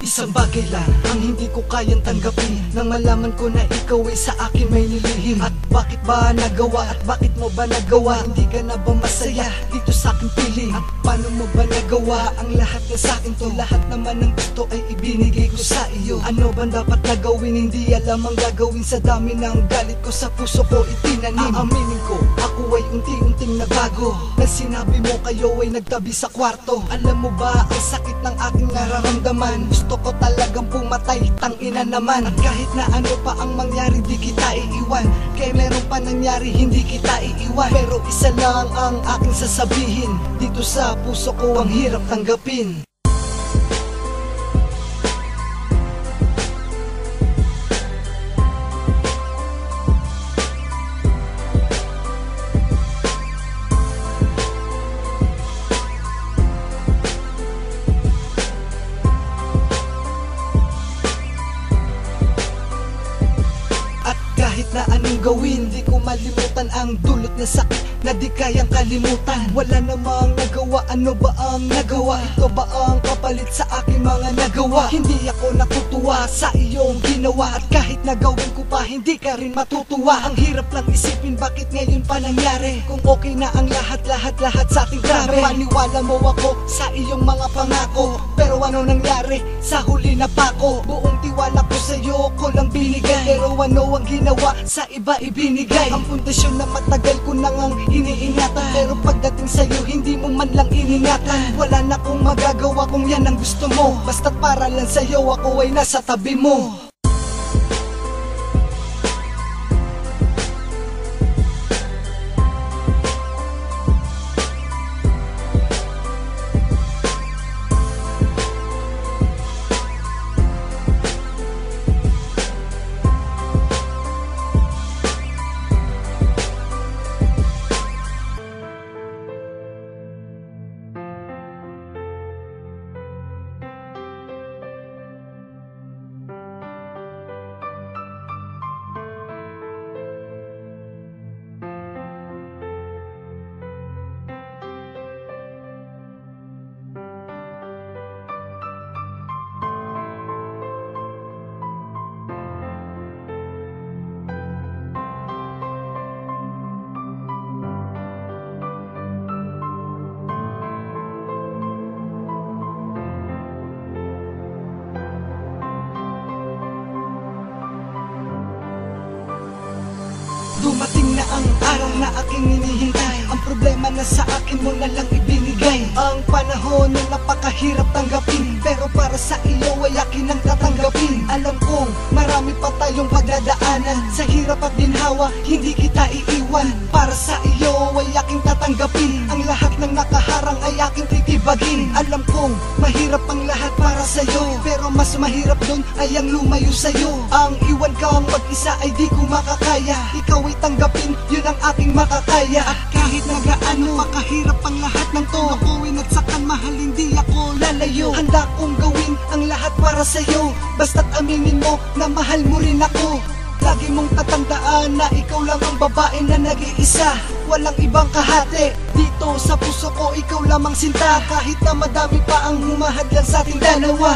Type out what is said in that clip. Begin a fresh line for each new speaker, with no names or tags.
Isang bagay lang ang hindi ko kayang tanggapin, nang malaman ko na ikaw ay sa akin may nilihim. At bakit ba nagawa, at bakit mo ba nagawa? Hindi ka na ba masaya dito sa aking piling? At paano mo ba nagawa ang lahat na sa akin to? Lahat naman ng gusto ay ibinigay ko sa iyo. Ano ba dapat na gawin? Hindi alam ang gagawin sa dami ng galit ko sa puso ko itinanim. Aaminin ko, ako ay unti-unting nabago. Na sinabi mo kayo ay nagtabi sa kwarto. Alam mo ba ang sakit ng aking nararamdaman? Gusto ko talagang pumatay, tangina naman. At kahit na ano pa ang mangyari, di kita iiwan. Kaya meron pa nangyari, hindi kita iiwan. Pero isa lang ang aking sasabihin, dito sa puso ko ang hirap tanggapin. Kahit na anong gawin, di ko malimutan ang dulot na sakit na di kayang kalimutan. Wala namang nagawa, ano ba ang nagawa? Ito ba ang kapalit sa aking mga nagawa? Hindi ako natutuwa sa iyong ginawa, at kahit nagawin ko pa, hindi ka rin matutuwa. Ang hirap lang isipin, bakit ngayon pa nangyari? Kung okay na ang lahat sa ating grabe. Napaniwala mo ako sa iyong mga pangako, pero ano nangyari? Sa huli na pako. Buong tiwala ko sa'yo ko lang binigay, pero ano ang ginawa? Sa iba ibinigay ang pundasyon na matagal ko nang iniingatan. Pero pagdating sa'yo, hindi mo man lang iningatan. Wala na akong magagawa kung yan ang gusto mo. Basta't para lang sa'yo, ako ay nasa tabi mo. Dumating na ang araw na aking hinihintay. Ang problema na sa akin mo na lang ibinigay. Ang panahon na napakahirap tanggapin, pero para sa iyo ay akin ang tatanggapin. Alam kong marami pa tayong pagdadaanan. Sa hirap at ginhawa, hindi kita iiwan. Para sa iyo ay aking tatanggapin. Ang lahat ng nakaharang ay aking titibagin. Alam kong mahirap ang lahat para sa'yo, pero mas mahirap dun ay ang lumayo sa'yo. Ang iwan kang mag-isa ay di ko makakaya. Ikaw ay tanggapin, yun ang aking makakaya. At kahit na gaano makahirap ang lahat ng to, ako'y nagsakan mahal, hindi ako lalayo. Handa kong gawin ang lahat para sa'yo, basta't aminin mo na mahal mo rin ako. Lagi mong tatandaan na ikaw lang ang babae na nag-iisa, walang ibang kahati. Dito sa puso ko ikaw lamang sinta, kahit na madami pa ang humahadlan sa ating dalawa.